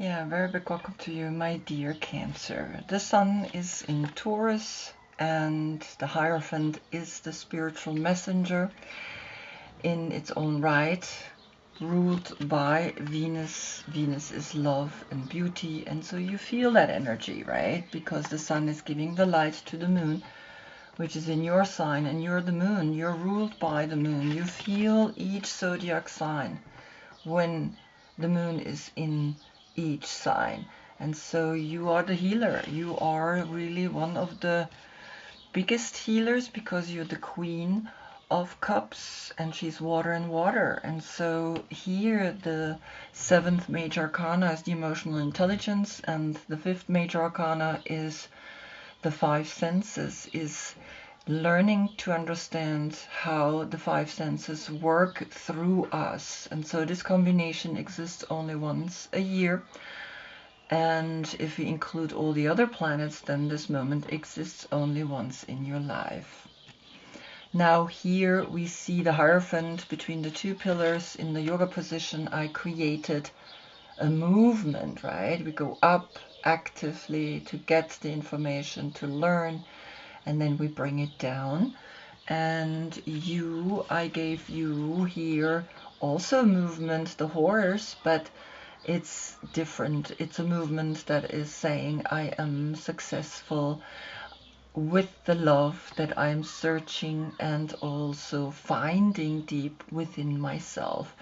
Yeah, very big welcome to you, my dear Cancer. The Sun is in Taurus, and the Hierophant is the spiritual messenger in its own right, ruled by Venus. Venus is love and beauty, and so you feel that energy, right? Because the Sun is giving the light to the Moon, which is in your sign, and you're the Moon. You're ruled by the Moon. You feel each zodiac sign when the Moon is in each sign, and so you are the healer. You are really one of the biggest healers because you're the Queen of Cups, and she's water and water. And so here the seventh major arcana is the emotional intelligence, and the fifth major arcana is the five senses, is learning to understand how the five senses work through us. And so this combination exists only once a year, and if we include all the other planets, then this moment exists only once in your life. Now here we see the Hierophant between the two pillars in the yoga position. I created a movement, right? We go up actively to get the information, to learn, and then we bring it down. And I gave you here also movement, the horse, but it's different. It's a movement that is saying I am successful with the love that I'm searching and also finding deep within myself.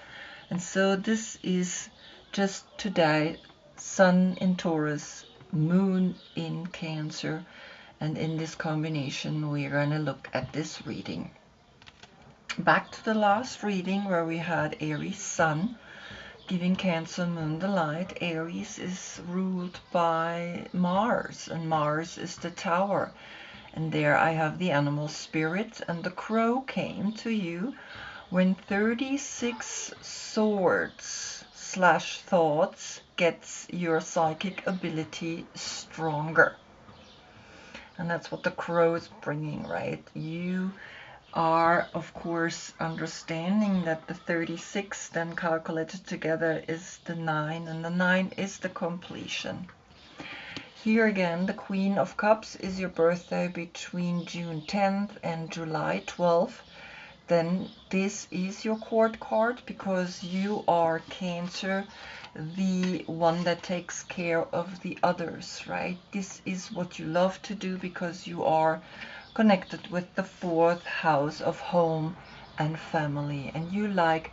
And so this is just today, Sun in Taurus, Moon in Cancer, and in this combination we're going to look at this reading. Back to the last reading where we had Aries Sun giving Cancer Moon the light. Aries is ruled by Mars, and Mars is the tower. And there I have the animal spirit, and the crow came to you when 36 swords / thoughts gets your psychic ability stronger. And that's what the crow is bringing, right? You are, of course, understanding that the 36 then calculated together is the 9, and the 9 is the completion. Here again, the Queen of Cups is your birthday between June 10th and July 12th. Then this is your court card because you are Cancer, the one that takes care of the others, right? This is what you love to do because you are connected with the fourth house of home and family, and you like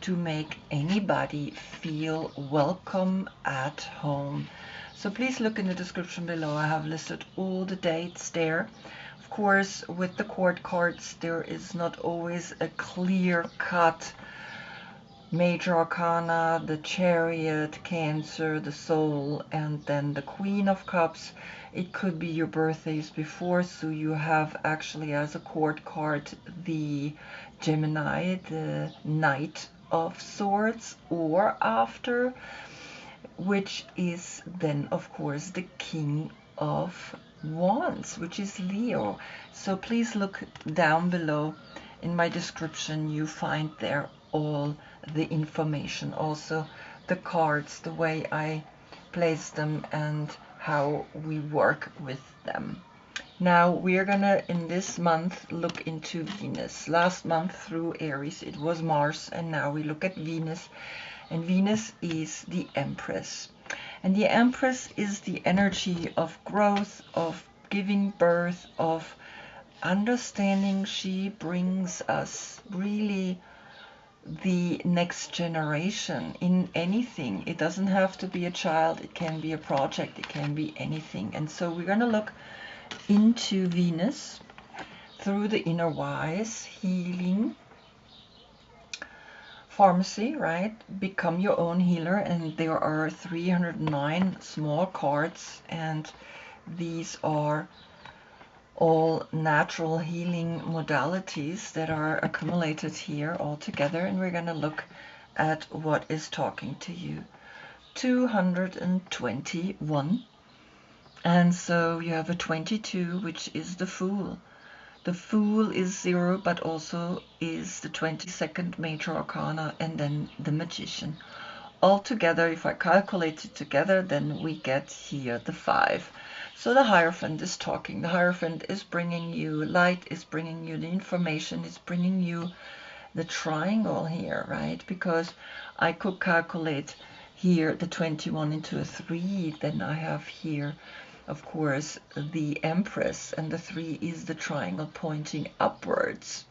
to make anybody feel welcome at home. So please look in the description below. I have listed all the dates there. Of course, with the court cards, there is not always a clear-cut major arcana, the Chariot, Cancer, the Soul, and then the Queen of Cups. It could be your birthdays before, so you have actually as a court card the Gemini, the Knight of Swords, or after, which is then of course the King of Wands, which is Leo. So please look down below in my description. You find there all the information, also the cards, the way I place them, and how we work with them. Now we're gonna in this month look into Venus. Last month through Aries it was Mars, and now we look at Venus, and Venus is the Empress. And the Empress is the energy of growth, of giving birth, of understanding. She brings us really the next generation in anything. It doesn't have to be a child, it can be a project, it can be anything. And so we're going to look into Venus through the inner wise, healing, pharmacy, right? Become your own healer. And there are 309 small cards, and these are all natural healing modalities that are accumulated here all together, and we're going to look at what is talking to you. 221, and so you have a 22, which is the Fool. The Fool is 0, but also is the 22nd major arcana, and then the Magician. all together, if I calculate it together, then we get here the 5. So the Hierophant is talking. The Hierophant is bringing you light, is bringing you the information, is bringing you the triangle here, right? Because I could calculate here the 21 into a 3, then I have here, of course, the Empress, and the 3 is the triangle pointing upwards.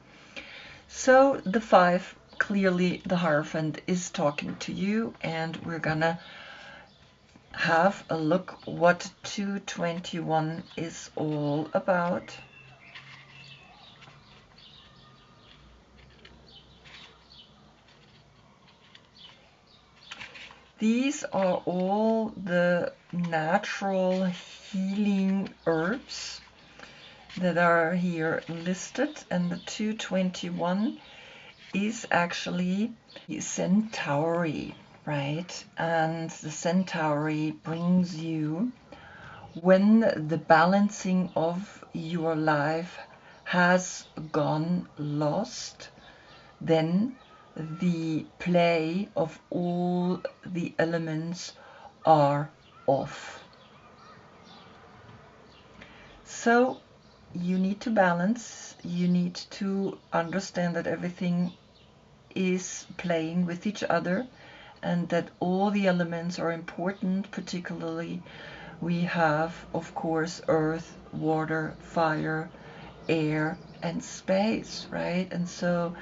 So the 5, clearly the Hierophant is talking to you, and we're gonna have a look what 221 is all about. These are all the natural healing herbs that are here listed, and the 221 is actually Centauri, right? And the Centauri brings you when the balancing of your life has gone lost, then the play of all the elements are off. So you need to balance, you need to understand that everything is playing with each other and that all the elements are important. Particularly we have, of course, earth, water, fire, air, and space, right? And so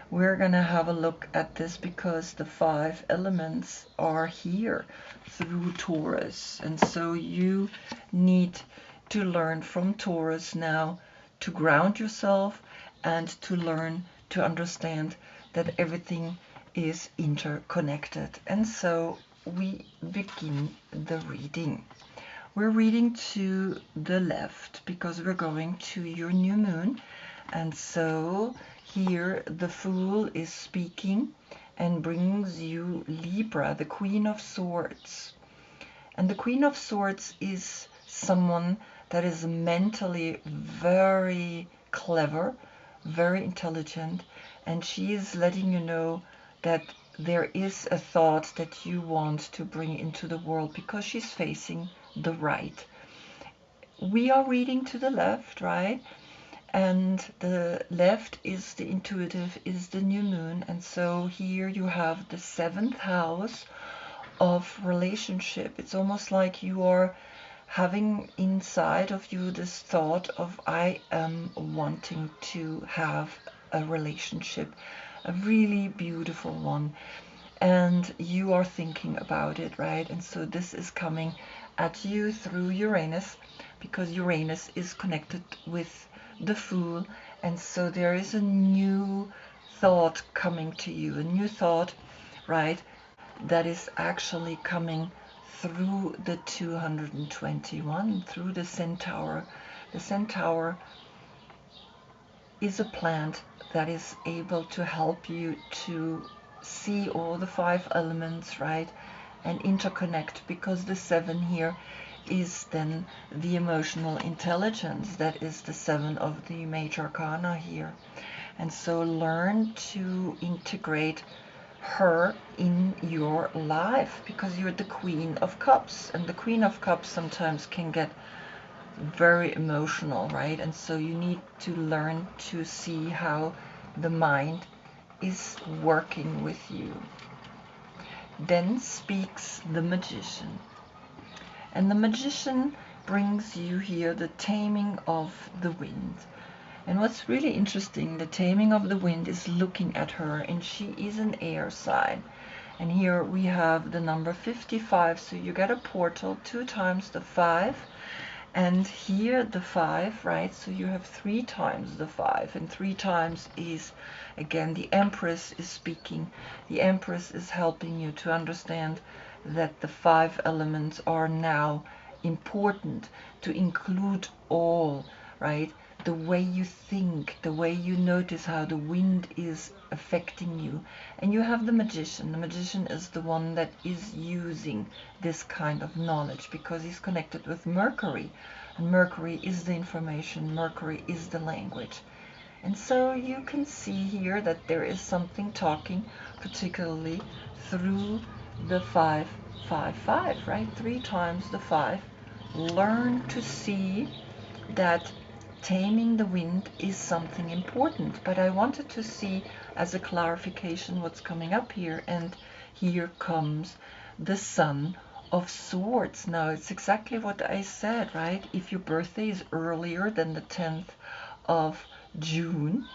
we're going to have a look at this because the 5 elements are here through Taurus. And so you need to learn from Taurus now to ground yourself and to learn to understand that everything is interconnected. And so we begin the reading. We're reading to the left because we're going to your new moon. And so here the Fool is speaking and brings you Libra, the Queen of Swords. And the Queen of Swords is someone that is mentally very clever, very intelligent, and she is letting you know that there is a thought that you want to bring into the world because she's facing the right. We are reading to the left, right? And the left is the intuitive, is the new moon. And so here you have the 7th house of relationship. It's almost like you are having inside of you this thought of I am wanting to have a relationship, a really beautiful one, and you are thinking about it, right? And so this is coming at you through Uranus, because Uranus is connected with the Fool, and so there is a new thought coming to you, a new thought, right, that is actually coming through the 221, through the Centaur. The Centaur is a plant that is able to help you to see all the 5 elements, right, and interconnect, because the 7 here is then the emotional intelligence. That is the 7 of the major arcana here. And so learn to integrate her in your life, because you're the Queen of Cups, and the Queen of Cups sometimes can get very emotional, right? And so you need to learn to see how the mind is working with you. Then speaks the Magician, and the Magician brings you here the taming of the wind. And what's really interesting, the taming of the wind is looking at her, and she is an air sign. And here we have the number 55, so you get a portal 2 times the 5, and here the 5, right? So you have 3 times the 5, and 3 times is, again, the Empress is speaking. The Empress is helping you to understand that the 5 elements are now important, to include all, right? The way you think, the way you notice how the wind is affecting you. And you have the Magician. The Magician is the one that is using this kind of knowledge because he's connected with Mercury. And Mercury is the information, Mercury is the language. And so you can see here that there is something talking, particularly through the 555, right? 3 times the 5. Learn to see that taming the wind is something important. But I wanted to see as a clarification what's coming up here, and here comes the Sun of Swords. Now it's exactly what I said, right? If your birthday is earlier than the 10th of June,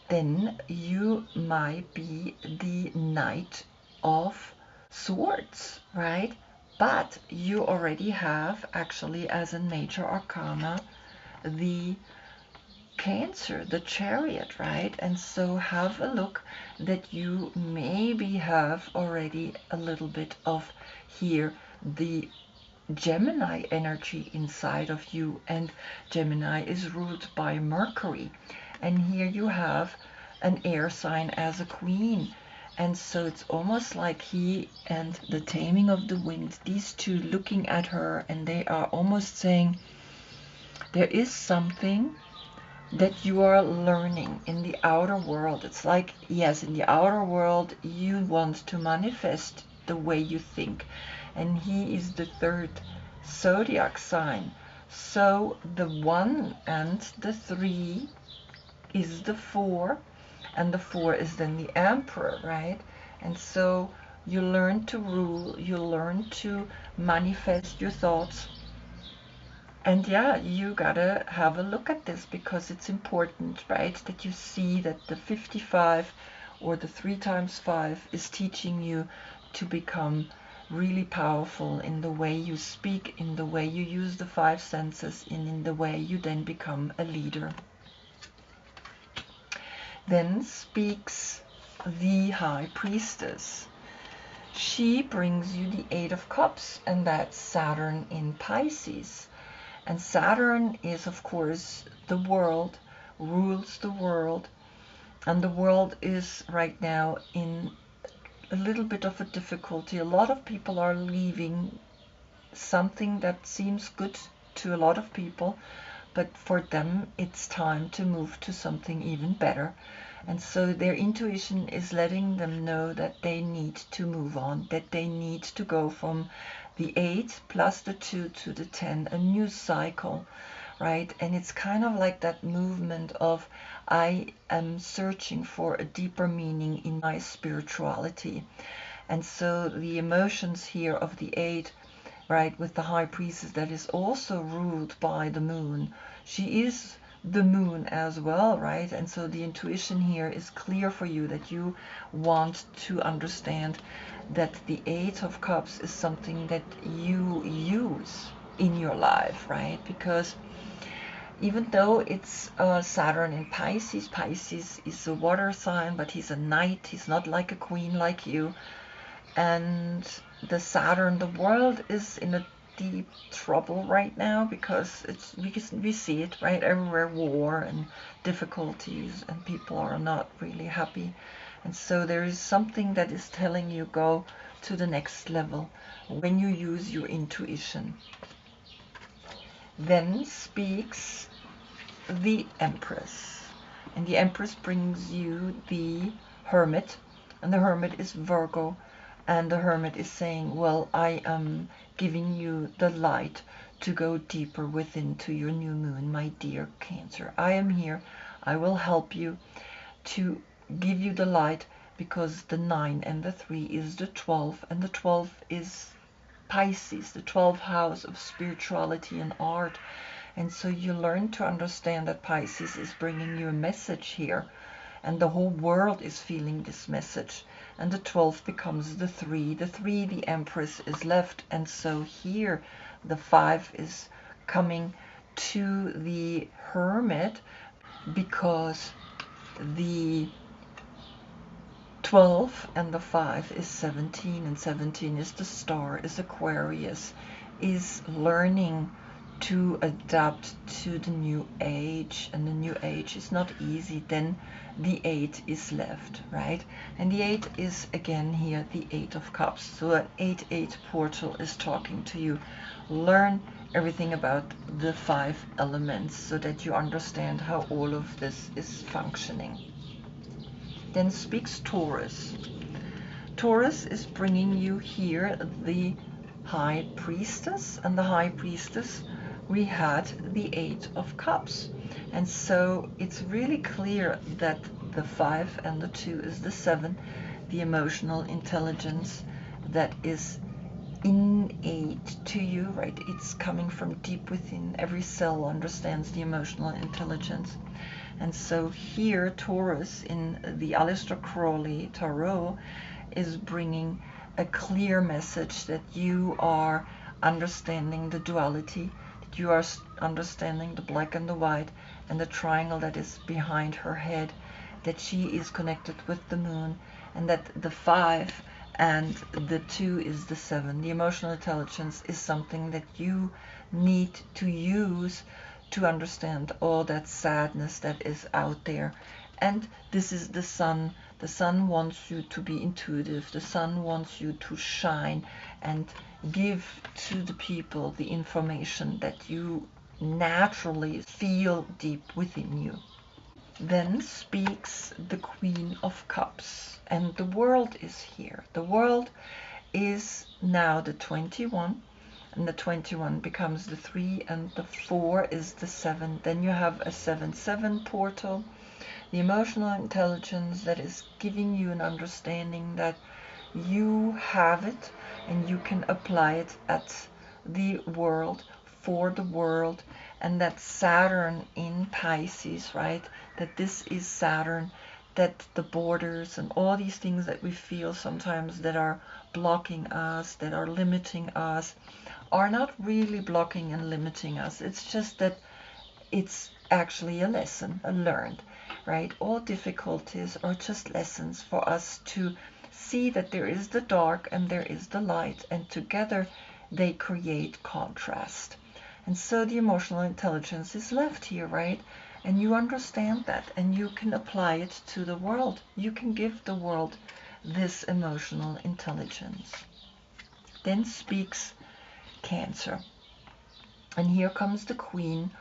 then you might be the Knight of Swords, right? But you already have, actually, as a major arcana, the Cancer, the Chariot, right? And so have a look that you maybe have already a little bit of here the Gemini energy inside of you, and Gemini is ruled by Mercury, and here you have an air sign as a queen, and so it's almost like he and the taming of the wind, these two looking at her, and they are almost saying there is something that you are learning in the outer world. It's like, yes, in the outer world you want to manifest the way you think, and he is the 3rd zodiac sign, so the 1 and the 3 is the 4, and the 4 is then the Emperor, right? And so you learn to rule, you learn to manifest your thoughts. And yeah, you gotta have a look at this, because it's important, right? That you see that the 55 or the 3 times 5 is teaching you to become really powerful in the way you speak, in the way you use the 5 senses, and in the way you then become a leader. Then speaks the High Priestess. She brings you the 8 of Cups, and that's Saturn in Pisces. And Saturn is, of course, the world, rules the world, and the world is right now in a little bit of a difficulty. A lot of people are leaving something that seems good to a lot of people, but for them it's time to move to something even better. And so their intuition is letting them know that they need to move on, that they need to go from the 8 plus the 2 to the 10, a new cycle, right? And it's kind of like that movement of, I am searching for a deeper meaning in my spirituality. And so the emotions here of the 8, right, with the High Priestess, that is also ruled by the Moon. She is the Moon as well, right? And so the intuition here is clear for you, that you want to understand that the 8 of Cups is something that you use in your life, right? Because even though it's Saturn in Pisces, Pisces is a water sign, but he's a knight, he's not like a queen like you. And the Saturn, the world is in a deep trouble right now, because it's, we see it, right, everywhere, war and difficulties, and people are not really happy. And so there is something that is telling you, go to the next level when you use your intuition. Then speaks the Empress, and the Empress brings you the Hermit, and the Hermit is Virgo, and the Hermit is saying, well, I am giving you the light to go deeper within to your new moon, my dear Cancer. I am here, I will help you to give you the light, because the 9 and the 3 is the 12, and the 12 is Pisces, the 12th house of spirituality and art. And so you learn to understand that Pisces is bringing you a message here, and the whole world is feeling this message. And the 12th becomes the 3. The 3, the Empress, is left, and so here the 5 is coming to the Hermit, because the 12 and the 5 is 17, and 17 is the star, is Aquarius, is learning to adapt to the new age, and the new age is not easy. Then the 8 is left, right? And the 8 is again here the 8 of Cups, so an 8-8 portal is talking to you. Learn everything about the 5 elements so that you understand how all of this is functioning. Then speaks Taurus. Taurus is bringing you here the High Priestess, and the High Priestess, we had the Eight of Cups. And so it's really clear that the 5 and the 2 is the 7, the emotional intelligence that is innate to you, right? It's coming from deep within. Every cell understands the emotional intelligence. And so here, Taurus in the Aleister Crowley Tarot is bringing a clear message that you are understanding the duality, that you are understanding the black and the white and the triangle that is behind her head, that she is connected with the moon, and that the 5 and the 2 is the 7. The emotional intelligence is something that you need to use to understand all that sadness that is out there. And this is the sun. The sun wants you to be intuitive. The sun wants you to shine and give to the people the information that you naturally feel deep within you. Then speaks the Queen of Cups, and the world is here. The world is now the 21, and the 21 becomes the 3, and the 4 is the 7. Then you have a 7-7 portal, the emotional intelligence that is giving you an understanding that you have it and you can apply it at the world, for the world. And that Saturn in Pisces, right, that this is Saturn, that the borders and all these things that we feel sometimes that are blocking us, that are limiting us, are not really blocking and limiting us. It's just that it's actually a lesson, a learned, right? All difficulties are just lessons for us to see that there is the dark and there is the light, and together they create contrast. And so the emotional intelligence is left here, right? And you understand that, and you can apply it to the world. You can give the world this emotional intelligence. Then speaks Cancer. And here comes the Queen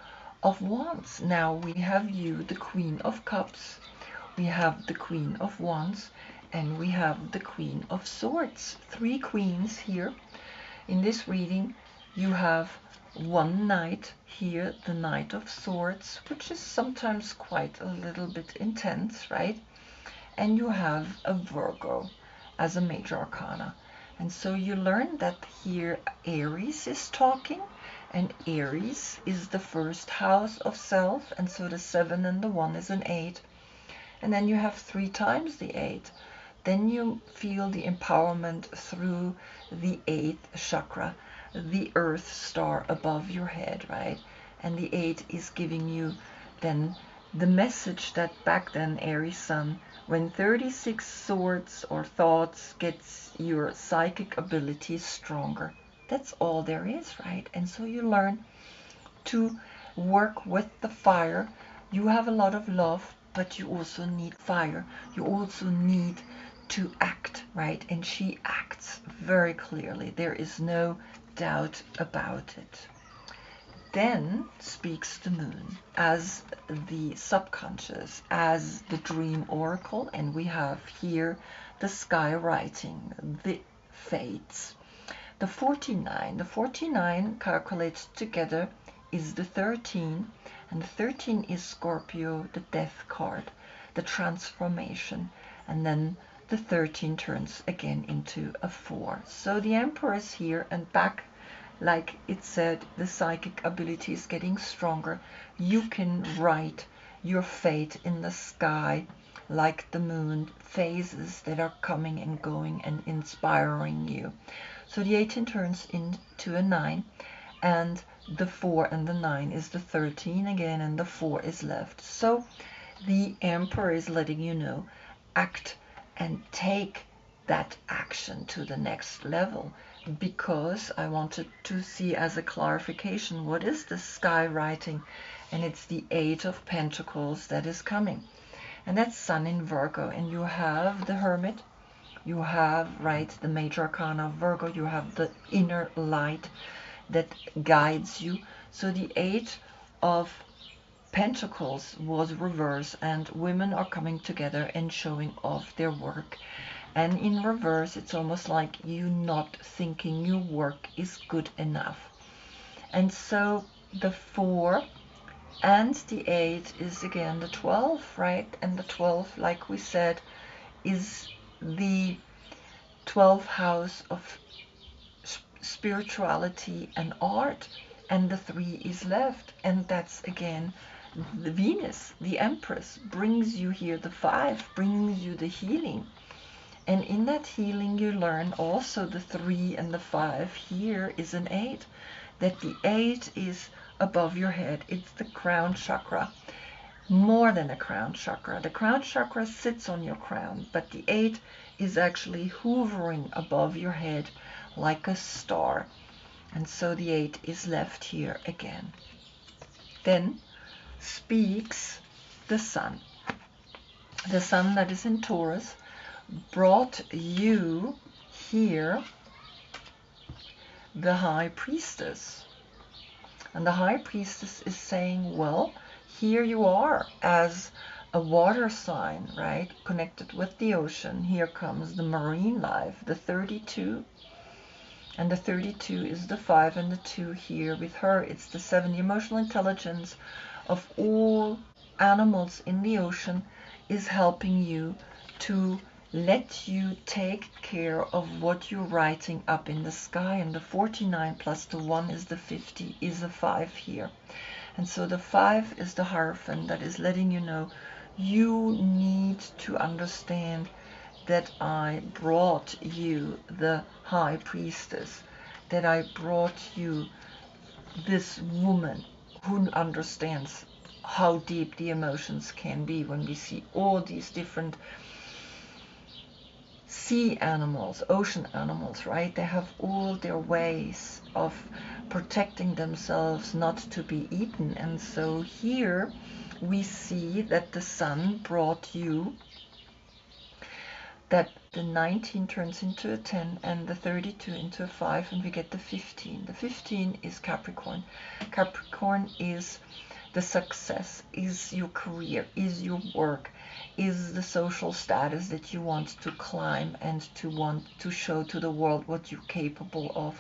of Wands. Now we have you, the Queen of Cups, we have the Queen of Wands, and we have the Queen of Swords. 3 queens here. In this reading, you have one knight here, the Knight of Swords, which is sometimes quite a little bit intense, right? And you have a Virgo as a major arcana. And so you learn that here Aries is talking, and Aries is the first house of self, and so the 7 and the 1 is an 8. And then you have 3 times the 8. Then you feel the empowerment through the 8th chakra, the earth star above your head, right? And the 8 is giving you then the message that back then, Aries Sun, when 36 swords or thoughts gets your psychic abilities stronger. That's all there is, right? And so you learn to work with the fire. You have a lot of love, but you also need fire. You also need to act, right? And she acts very clearly. There is no doubt about it. Then speaks the moon as the subconscious, as the dream oracle, and we have here the sky writing, the fates. The 49 calculates together is the 13, and the 13 is Scorpio, the death card, the transformation, and then the 13 turns again into a 4. So the Emperor is here, and back, like it said, the psychic ability is getting stronger. You can write your fate in the sky, like the moon, phases that are coming and going and inspiring you. So the 18 turns into a 9, and the 4 and the 9 is the 13 again, and the 4 is left. So the Emperor is letting you know, act and take that action to the next level, because I wanted to see as a clarification, what is the sky writing? And it's the 8 of Pentacles that is coming, and that's Sun in Virgo. And you have the Hermit, you have, right, the major arcana of Virgo, you have the inner light that guides you. So the 8 of Pentacles was reversed, and women are coming together and showing off their work. And in reverse, it's almost like you not thinking your work is good enough. And so the 4 and the 8 is again the 12, right? And the 12, like we said, is the 12th house of spirituality and art. And the 3 is left. And that's again the Venus, the Empress, brings you here. The 5 brings you the healing. And in that healing, you learn also the 3 and the 5 here is an 8. That the 8 is above your head. It's the crown chakra. More than a crown chakra. The crown chakra sits on your crown, but the 8 is actually hovering above your head like a star. And so the 8 is left here again. Then speaks the Sun. The Sun that is in Taurus brought you here the High Priestess. And the High Priestess is saying, well, here you are as a water sign, right? Connected with the ocean. Here comes the marine life, the 32. And the 32 is the 5 and the 2 here. With her, it's the 7. The emotional intelligence of all animals in the ocean is helping you to let you take care of what you're writing up in the sky. And the 49 plus the 1 is the 50, is a 5 here. And so the 5 is the Hierophant that is letting you know you need to understand that I brought you the High Priestess, that I brought you this woman who understands how deep the emotions can be when we see all these different sea animals, ocean animals, right? They have all their ways of protecting themselves not to be eaten. And so here we see that the Sun brought you that the 19 turns into a 10 and the 32 into a 5, and we get the 15. The 15 is Capricorn. Capricorn is the success, is your career, is your work, is the social status that you want to climb and to want to show to the world what you're capable of.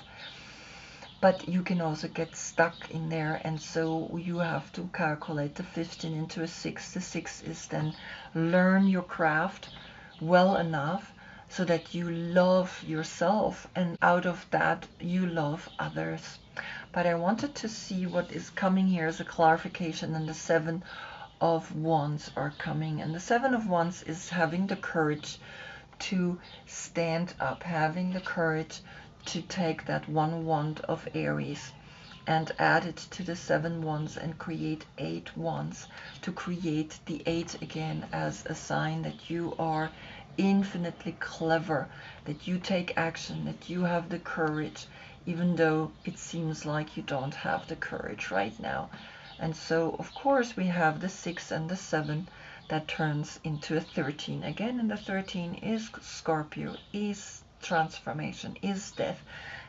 But you can also get stuck in there, and so you have to calculate the 15 into a 6. The 6 is then learn your craft well enough so that you love yourself, and out of that you love others. But I wanted to see what is coming here as a clarification, and the 7 of Wands are coming. And the 7 of Wands is having the courage to stand up, having the courage to take that 1 wand of Aries and add it to the 7 wands and create 8 wands, to create the 8 again as a sign that you are infinitely clever, that you take action, that you have the courage, even though it seems like you don't have the courage right now. And so, of course, we have the 6 and the 7 that turns into a 13 again, and the 13 is Scorpio, is transformation, is death.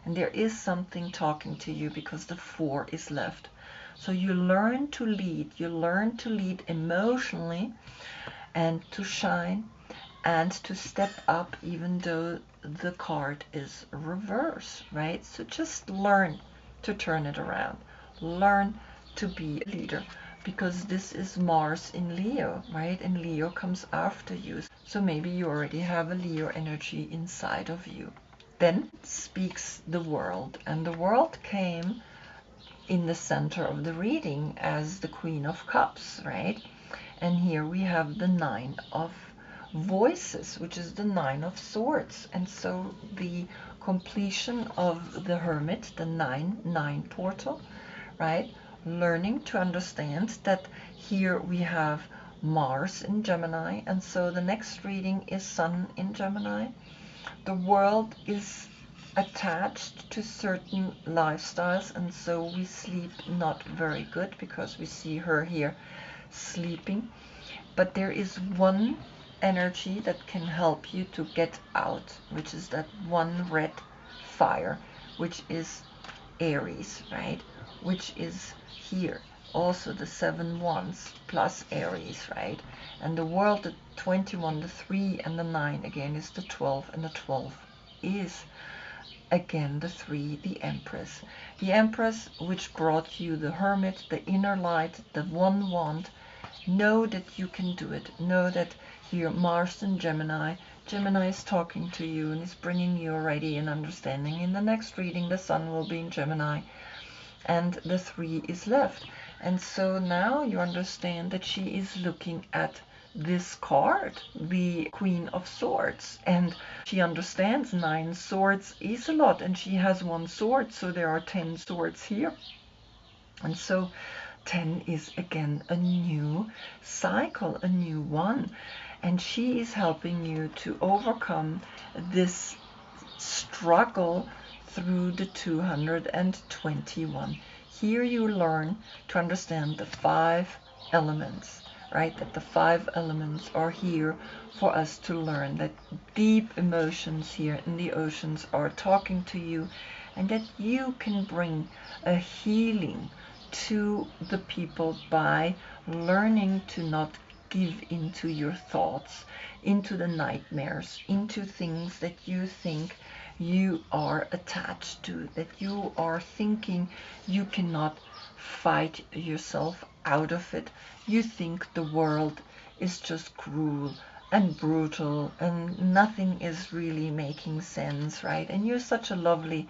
And there is something talking to you because the 4 is left. So you learn to lead. You learn to lead emotionally and to shine and to step up even though the card is reverse, right? So just learn to turn it around. Learn to be a leader, because this is Mars in Leo, right? And Leo comes after you. So maybe you already have a Leo energy inside of you. Then speaks the World, and the World came in the center of the reading as the Queen of Cups, right? And here we have the 9 of Voices, which is the 9 of Swords. And so the completion of the Hermit, the 9-9 portal, right? Learning to understand that here we have Mars in Gemini, and so the next reading is Sun in Gemini. The World is attached to certain lifestyles, and so we sleep not very good because we see her here sleeping. But there is one energy that can help you to get out, which is that one red fire, which is Aries, right? Which is here. also the 7 wands plus Aries, right? And the world, the 21, the 3 and the 9 again is the 12, and the 12 is again the 3, the Empress. The Empress, which brought you the Hermit, the inner light, the 1 wand. Know that you can do it. Know that here Mars and Gemini is talking to you and is bringing you already an understanding. In the next reading, the Sun will be in Gemini and the 3 is left. And so now you understand that she is looking at this card, the Queen of Swords, and she understands 9 swords is a lot, and she has 1 sword, so there are 10 swords here. And so 10 is again a new cycle, a new one, and she is helping you to overcome this struggle through the 221. Here you learn to understand the 5 elements, right? That the 5 elements are here for us to learn, that deep emotions here in the oceans are talking to you, and that you can bring a healing to the people by learning to not give into your thoughts, into the nightmares, into things that you think you are attached to, that you are thinking you cannot fight yourself out of it. You think the world is just cruel and brutal and nothing is really making sense, right? And you're such a lovely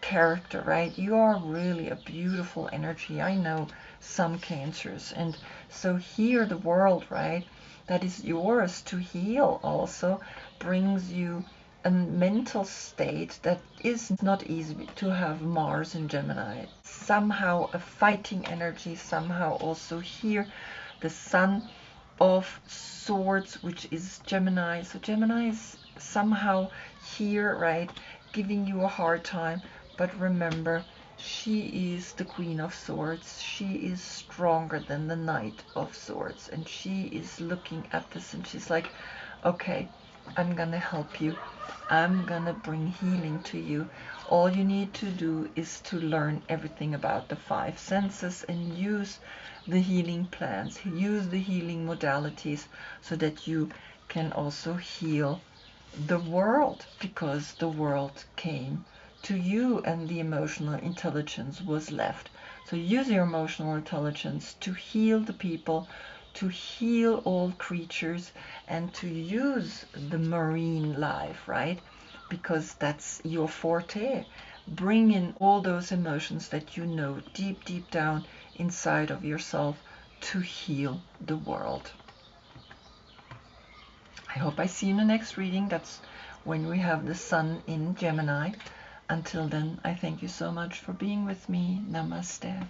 character, right? You are really a beautiful energy. I know some Cancers, and so here the world, right, that is yours to heal also brings you a mental state that is not easy to have. Mars in Gemini, somehow a fighting energy, somehow also here the Sun of Swords, which is Gemini. So Gemini is somehow here, right, giving you a hard time. But remember, she is the Queen of Swords. She is stronger than the Knight of Swords. And she is looking at this and she's like, okay, I'm gonna help you. I'm gonna bring healing to you. All you need to do is to learn everything about the 5 senses and use the healing plants, use the healing modalities so that you can also heal the world, because the world came to you and the emotional intelligence was left. So use your emotional intelligence to heal the people, to heal all creatures, and to use the marine life, right? Because that's your forte. Bring in all those emotions that you know deep, deep down inside of yourself to heal the world. I hope I see you in the next reading. That's when we have the Sun in Gemini. Until then, I thank you so much for being with me. Namaste.